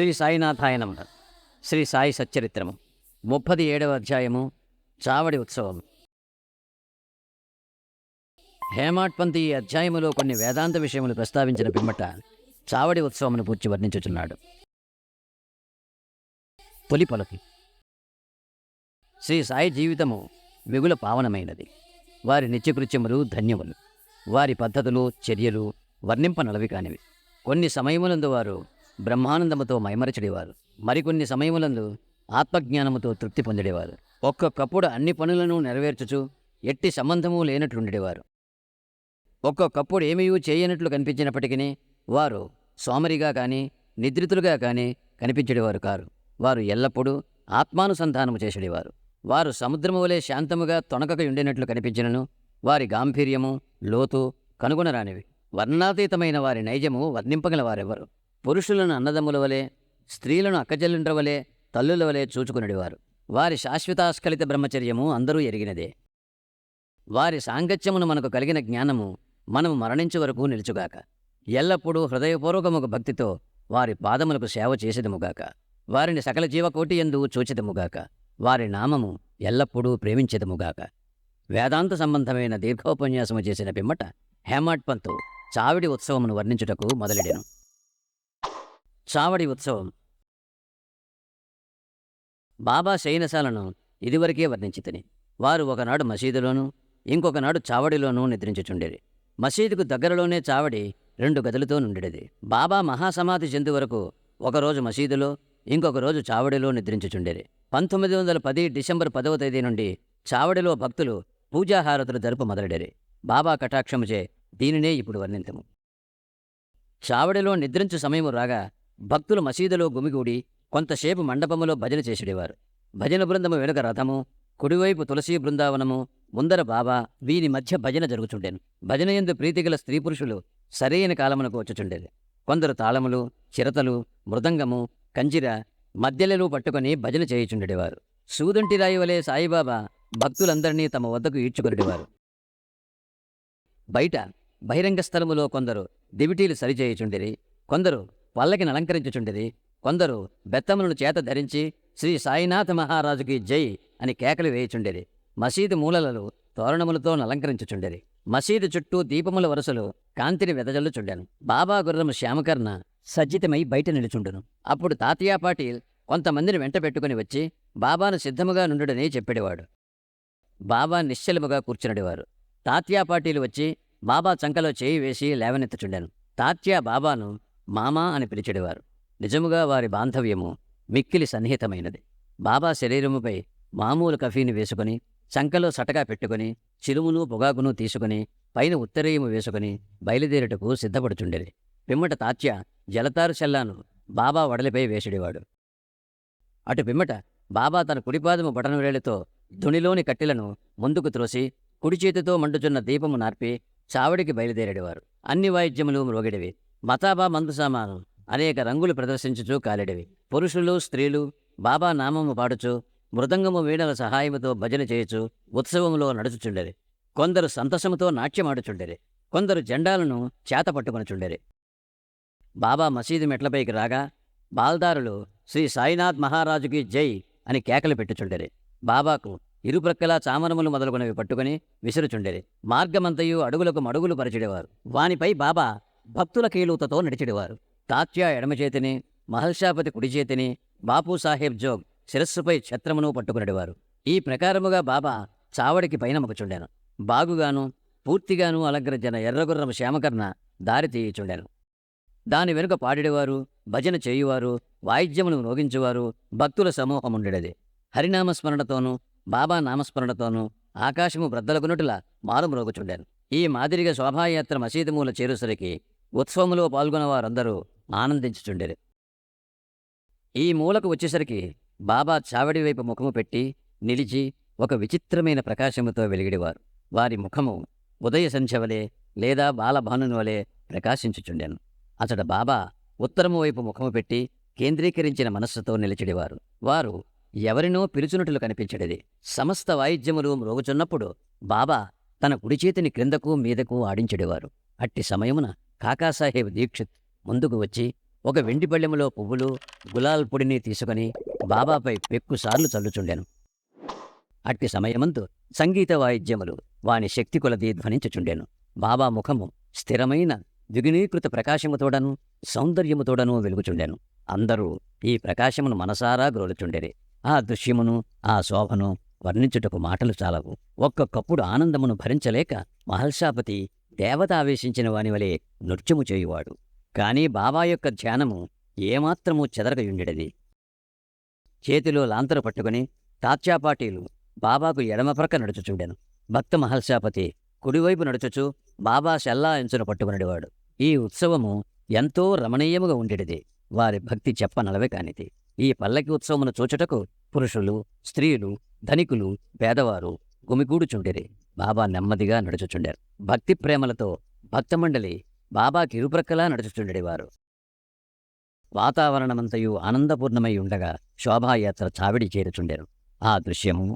శ్రీ సాయినాథాయ నమః. శ్రీ సాయి సచ్చరిత్రము 37వ అధ్యాయము చావడి ఉత్సవం. హేమాడ్ పంత్ ఈ అధ్యాయములో కొన్ని వేదాంత విషయములు ప్రస్తావించిన పిమ్మట చావడి ఉత్సవమును పూర్చి వర్ణించుచున్నాడు. తొలి పలుకు. శ్రీ సాయి జీవితము మిగుల పావనమైనది. వారి నిత్యకృత్యములు ధన్యములు. వారి పద్ధతులు చర్యలు వర్ణింపనలవి కానివి. కొన్ని సమయములందు వారు బ్రహ్మానందముతో మైమరచడేవారు. మరికొన్ని సమయములందు ఆత్మజ్ఞానముతో తృప్తి పొందేవారు. ఒక్కొక్కప్పుడు అన్ని పనులను నెరవేర్చుచు ఎట్టి సంబంధము లేనట్లుండేవారు. ఒక్కొక్కప్పుడు ఏమీ చేయనట్లు కనిపించినప్పటికీ వారు సోమరిగా కానీ నిద్రితులుగా కానీ కనిపించేవారు కారు. వారు ఎల్లప్పుడూ ఆత్మానుసంధానము చేసేవారు. వారు సముద్రము వలె శాంతముగా తొణకక ఉండేనట్లు కనిపించినను వారి గాంభీర్యము లోతు కనుగొనరానివి. వర్ణాతీతమైన వారి నైజము వర్ణింపగల వారెవరు? పురుషులను అన్నదమ్ముల వలె, స్త్రీలను అక్కచెల్లిండ్ర వలె, తల్లుల వలె చూచుకునేవారు. వారి శాశ్వతాస్ఖలిత బ్రహ్మచర్యము అందరూ ఎరిగినదే. వారి సాంగత్యమును మనకు కలిగిన జ్ఞానము మనము మరణించే వరకు నిలుచుగాక. ఎల్లప్పుడూ హృదయపూర్వకముగ భక్తితో వారి పాదములకు సేవ చేసేదముగాక. వారిని సకల జీవకోటి యందు చూచెదముగాక. వారి నామము ఎల్లప్పుడూ ప్రేమించెదముగాక. వేదాంత సంబంధమైన దీర్ఘోపన్యాసము చేసిన పిమ్మట హేమాడ్ పంత్ చావడి ఉత్సవమును వర్ణించుటకు మొదలెడెను. చావడి ఉత్సవం. బాబా శయనశాలను ఇదివరకే వర్ణించితిని. వారు ఒకనాడు మసీదులోనూ ఇంకొకనాడు చావడిలోనూ నిద్రించుచుండేది. మసీదుకు దగ్గరలోనే చావడి 2 గదులతో నుండెడిది. బాబా మహాసమాధి చెందు వరకు ఒకరోజు మసీదులో ఇంకొక రోజు చావడిలో నిద్రించుచుండేది. 1910 డిసెంబర్ 10వ తేదీ నుండి చావడిలో భక్తులు పూజాహారతులు జరుపు మొదలెడేది. బాబా కటాక్షముచే దీనినే ఇప్పుడు వర్ణింతము. చావడిలో నిద్రించు సమయము రాగా భక్తులు మసీదులో గుమిగూడి కొంతసేపు మండపములో భజన చేసేవారు. భజన బృందము వెనుక రథము, కుడివైపు తులసీ బృందావనము, ముందర బాబా, వీరి మధ్య భజన జరుగుచుండెను. భజన యందు ప్రీతిగల స్త్రీ పురుషులు సరైన కాలమునకు వచ్చుచుండేది. కొందరు తాళములు, చిరతలు, మృదంగము, కంజిర, మధ్యలలు పట్టుకొని భజన చేయుచుండేవారు. సూదంటి రాయి వలె సాయిబాబా భక్తులందరినీ తమ వద్దకు ఈడ్చుకొనిడేవారు. బయట బహిరంగ స్థలములో కొందరు దివిటీలు సరిచేయుచుండిరి, కొందరు పల్లకిని అలంకరించుచుండిరి, కొందరు బెత్తములను చేత ధరించి శ్రీ సాయినాథ మహారాజుకి జై అని కేకలు వేయుచుండిరి. మసీదు మూలలలో తోరణములతో అలంకరించుచుండిరి. మసీదు చుట్టూ దీపముల వరుసలు కాంతిని వెదజల్లుచుండెను. బాబా గుర్రము శ్యామకర్ణ సజ్జితమై బయట నిలుచుండును. అప్పుడు తాతయ్య పాటిల్ కొంతమందిని వెంట పెట్టుకుని వచ్చి బాబాను సిద్ధముగా నుండుడని చెప్పేవాడు. బాబా నిశ్చలముగా కూర్చునడేవారు. తాత్యా పాటీలు వచ్చి బాబా చంకలో చేయి వేసి లేవనెత్తుచుండెను. తాత్యా బాబాను మామా అని పిలిచెడేవారు. నిజముగా వారి బాంధవ్యము మిక్కిలి సన్నిహితమైనది. బాబా శరీరముపై మామూలు కఫీని వేసుకుని, చంకలో సటగా పెట్టుకుని, చిరుమును పొగాకును తీసుకుని, పైన ఉత్తరీయము వేసుకుని బయలుదేరుటకు సిద్ధపడుచుండేది. పిమ్మట తాత్య జలతారు చెల్లాను బాబా వడలిపై వేసుడేవాడు. అటు పిమ్మట బాబా తన కుడిపాదము బటనవేలితో ధునిలోని కట్టెలను ముందుకు త్రోసి కుడి చేతితో మండుచున్న దీపము నార్పి చావడికి బయలుదేరేవారు. అన్ని వాయిద్యములు మ్రోగిడివి. మతాబా మందు సామాను అనేక రంగులు ప్రదర్శించుచూ కాలిడివి. పురుషులు స్త్రీలు బాబా నామము పాడుచు మృదంగము వీణల సహాయముతో భజన చేయుచు ఉత్సవములో నడుచుచుండేది. కొందరు సంతసముతో నాట్యమాడుచుండేది. కొందరు జెండాలను చేత పట్టుకొనుచుండేది. బాబా మసీదు మెట్లపైకి రాగా బాల్దారులు శ్రీ సాయినాథ్ మహారాజుకి జై అని కేకలు పెట్టుచుండేది. బాబాకు ఇరుప్రక్కలా చామరములు మొదలుగునవి పట్టుకుని విసురుచుండేది. మార్గమంతయు అడుగులకు మడుగులు పరిచిడేవారు. వానిపై బాబా భక్తుల కీలూతతో నడిచిడేవారు. తాత్యా ఎడమ చేతిని, మహల్షాపతి కుడి చేతిని, బాపూ సాహెబ్ జోగ్ శిరస్సుపై ఛత్రమును పట్టుకునేవారు. ఈ ప్రకారముగా బాబా చావడికి పైన మొక్కుచుండెను. బాగుగాను పూర్తిగాను అలంకరించిన ఎర్రగుర్రము శ్యామకర్ణ దారి తీయుచుండెను. దాని వెనుక పాడిడేవారు, భజన చేయువారు, వాయిద్యమును మ్రోగించువారు భక్తుల సమూహముండెడది. హరినామస్మరణతోనూ బాబా నామస్మరణతోనూ ఆకాశము బ్రద్దలగునట్టులా మారుమ్రోగుచుండెను. ఈ మాదిరిగా శోభాయాత్ర మసీదు మూల చేరుసరికి ఉత్సవములో పాల్గొన్నవారందరూ ఆనందించుచుండెరు. ఈ మూలకు వచ్చేసరికి బాబా చావడి వైపు ముఖము పెట్టి నిలిచి ఒక విచిత్రమైన ప్రకాశముతో వెలిగిడివారు. వారి ముఖము ఉదయ సంధ్యవలే లేదా బాలభానుని వలె ప్రకాశించుచుండెను. అతడు బాబా ఉత్తరము వైపు ముఖము పెట్టి కేంద్రీకరించిన మనస్సుతో నిలిచిడివారు. వారు ఎవరినో పిలుచునట్లు కనిపించడిది. సమస్త వాయిద్యములు మ్రోగుచున్నప్పుడు బాబా తన కుడి చేతిని క్రిందకు మీదకు ఆడించెడివారు. అట్టి సమయమున కాకాసాహెబ్ దీక్షిత్ ముందుకు వచ్చి ఒక వెండి పళ్ళెములో పువ్వులు గులాల్ పొడిని తీసుకుని బాబాపై పెక్కుసార్లు చల్లుచుండెను. అట్టి సమయమందు సంగీత వాయిద్యములు వాని శక్తి కొలది ధ్వనించుచుండెను. బాబా ముఖము స్థిరమైన ద్విగుణీకృత ప్రకాశముతోడను సౌందర్యముతోడను వెలుగుచుండెను. అందరూ ఈ ప్రకాశమును మనసారా గ్రోలుచుండెరి. ఆ దృశ్యమును ఆ శోభను వర్ణించుటకు మాటలు చాలవు. ఒక్కొక్కప్పుడు ఆనందమును భరించలేక మహల్షాపతి దేవత ఆవేశించిన వానివలే నృత్యము చేయువాడు. కాని బాబా యొక్క ధ్యానము ఏమాత్రమూ చెదరగయుండెడిది. చేతిలో లాంతరు పట్టుకుని తాత్యాపాటీలు బాబాకు ఎడమప్రక్క నడుచుచుండెను. భక్త మహల్షాపతి కుడివైపు నడుచుచు బాబా శల్లా ఎంచున పట్టుకునడివాడు. ఈ ఉత్సవము ఎంతో రమణీయముగా ఉండేటిది. వారి భక్తి చెప్పనలవే కానిది. ఈ పల్లకి ఉత్సవమును చూచుటకు పురుషులు, స్త్రీలు, ధనికులు, పేదవారు గుమిగూడుచుండిరి. బాబా నెమ్మదిగా నడుచుచుండారు. భక్తి ప్రేమలతో భక్తమండలి బాబాకి ఇరుప్రక్కలా నడుచుచుండెడివారు. వాతావరణమంతయు ఆనందపూర్ణమై ఉండగా శోభాయాత్ర చావిడి చేరుచుండెను. ఆ దృశ్యము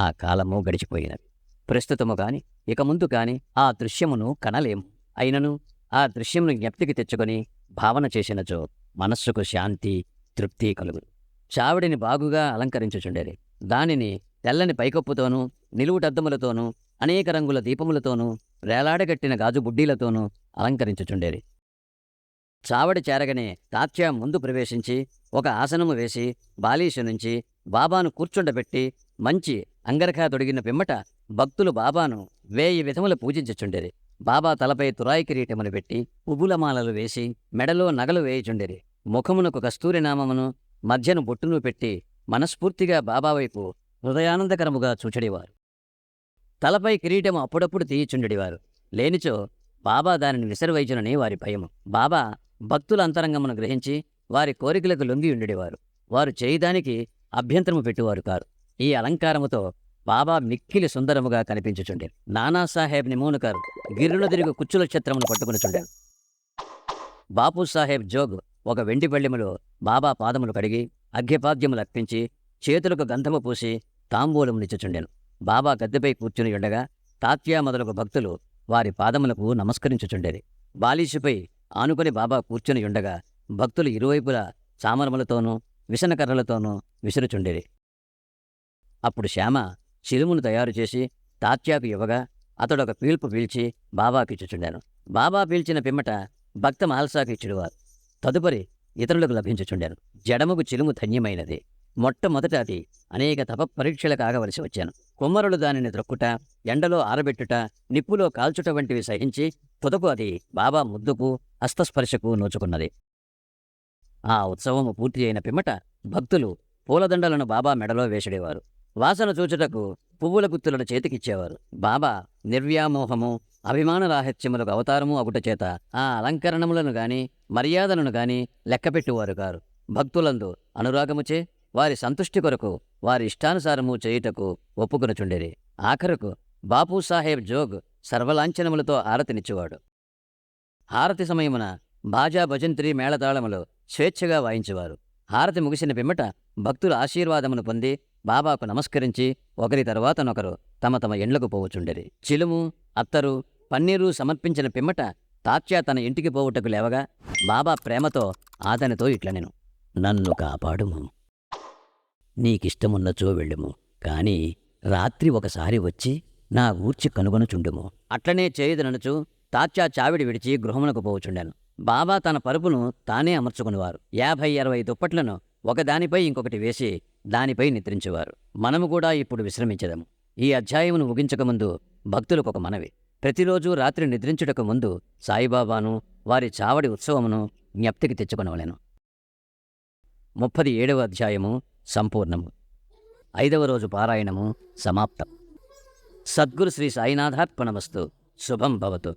ఆ కాలము గడిచిపోయినవి. ప్రస్తుతము కాని ఇక ముందు కాని ఆ దృశ్యమును కనలేము. అయినను ఆ దృశ్యమును జ్ఞప్తికి తెచ్చుకొని భావన చేసినచో మనస్సుకు శాంతి, తృప్తి కలుగును. చావిడిని బాగుగా అలంకరించుచుండేది. దానిని తెల్లని పైకప్పుతోనూ నిలువుటద్దములతోనూ అనేక రంగుల దీపములతోనూ వేలాడగట్టిన గాజు బుడ్డీలతోనూ అలంకరించుచుండేది. చావడి చేరగనే తాత్యా ముందు ప్రవేశించి ఒక ఆసనము వేసి బాలీషు నుంచి బాబాను కూర్చుండబెట్టి మంచి అంగరఖా తొడిగిన పిమ్మట భక్తులు బాబాను 1000 విధములు పూజించుచుండేది. బాబా తలపై తురాయి కిరీటములు పెట్టి పువ్వులమాలలు వేసి మెడలో నగలు వేయుచుండేది. ముఖమునకు కస్తూరి నామమును మధ్యను బొట్టును పెట్టి మనస్ఫూర్తిగా బాబా వైపు హృదయానందకరముగా చూచెడివారు. తలపై కిరీటము అప్పుడప్పుడు తీయిచుండెడివారు. లేనిచో బాబా దానిని విసరివైచునని వారి భయము. బాబా భక్తుల అంతరంగమును గ్రహించి వారి కోరికలకు లొంగి ఉండేవారు. వారు చేయదానికి అభ్యంతరము పెట్టువారు కారు. ఈ అలంకారముతో బాబా మిక్కిలి సుందరముగా కనిపించుచుండెను. నానాసాహెబ్ నిమూనకర్ గిర్రున తిరిగి కుచ్చుల ఛత్రమును పట్టుకునిచుండెను. బాపూసాహెబ్ జోగ్ ఒక వెండి పళ్ళెములో బాబా పాదములు కడిగి అర్ఘ్యపాద్యములు అర్పించి చేతులకు గంధము పూసి తాంబూలమునిచ్చుచుండెను. బాబా గద్దెపై కూర్చుని ఉండగా తాత్యా మొదలగు భక్తులు వారి పాదములకు నమస్కరించుచుండేది. బాలీషుపై ఆనుకొని బాబా కూర్చుని ఉండగా భక్తులు ఇరువైపులా చామరములతోనూ విసనకర్రలతోనూ విసురుచుండేది. అప్పుడు శ్యామ చిలుమును తయారుచేసి తాత్యాకు ఇవ్వగా అతడొక పీల్పు పీల్చి బాబాకిచ్చుచుండాను. బాబా పీల్చిన పిమ్మట భక్త మహల్సాకు ఇచ్చుడువారు. తదుపరి ఇతరులకు లభించుచుండాను. జడముకు చిలుము ధన్యమైనది. మొట్టమొదట అది అనేక తపపరీక్షలకు ఆగవలసి వచ్చాను. కుమ్మరులు దానిని త్రొక్కుట, ఎండలో ఆరబెట్టుట, నిప్పులో కాల్చుట వంటివి సహించి తుదకు అది బాబా ముద్దుకు హస్తస్పర్శకు నోచుకున్నది. ఆ ఉత్సవము పూర్తి అయిన పిమ్మట భక్తులు పూలదండలను బాబా మెడలో వేసిడేవారు. వాసన చూచుటకు పువ్వుల గుత్తులను చేతికిచ్చేవారు. బాబా నిర్వ్యామోహము, అభిమానరాహిత్యములకు అవతారము అగుటచేత ఆ అలంకరణములను గాని మర్యాదలను గాని లెక్కపెట్టువారు కారు. భక్తులందు అనురాగముచే వారి సంతుష్టి కొరకు వారి ఇష్టానుసారము చేయుటకు ఒప్పుకొనుచుండేది. ఆఖరుకు బాపూసాహెబ్ జోగ్ సర్వలాంఛనములతో హారతినిచ్చువాడు. హారతి సమయమున బాజా భజంత్రి మేళతాళములు స్వేచ్ఛగా వాయించువారు. హారతి ముగిసిన పిమ్మట భక్తుల ఆశీర్వాదమును పొంది బాబాకు నమస్కరించి ఒకరి తర్వాతనొకరు తమ తమ ఎండ్లకు పోవుచుండేది. చిలుము, అత్తరు, పన్నీరు సమర్పించిన పిమ్మట తాత్యా తన ఇంటికి పోవుటకు లేవగా బాబా ప్రేమతో అతనితో ఇట్లనెను: నన్ను కాపాడుము. నీకిష్టమున్నచో వెళ్ళుము. కాని రాత్రి ఒకసారి వచ్చి నా గూర్చి కనుగొనుచుండుము. అట్లనే చేయుదననుచు తాత్యా చావిడి విడిచి గృహమునకు పోవుచుండాను. బాబా తన పరుపును తానే అమర్చుకునేవారు. 50-60 దుప్పట్లను ఒకదానిపై ఇంకొకటి వేసి దానిపై నిద్రించేవారు. మనము కూడా ఇప్పుడు విశ్రమించదము. ఈ అధ్యాయమును ముగించకముందు భక్తులకు ఒక మనవి. ప్రతిరోజు రాత్రి నిద్రించుటకు ముందు సాయిబాబాను వారి చావడి ఉత్సవమును జ్ఞప్తికి తెచ్చుకొనవలెను. 37వ అధ్యాయము సంపూర్ణము. 5వ రోజు పారాయణము సమాప్తం. సద్గురు శ్రీ సాయినాథార్పణమస్తు. శుభం భవతు.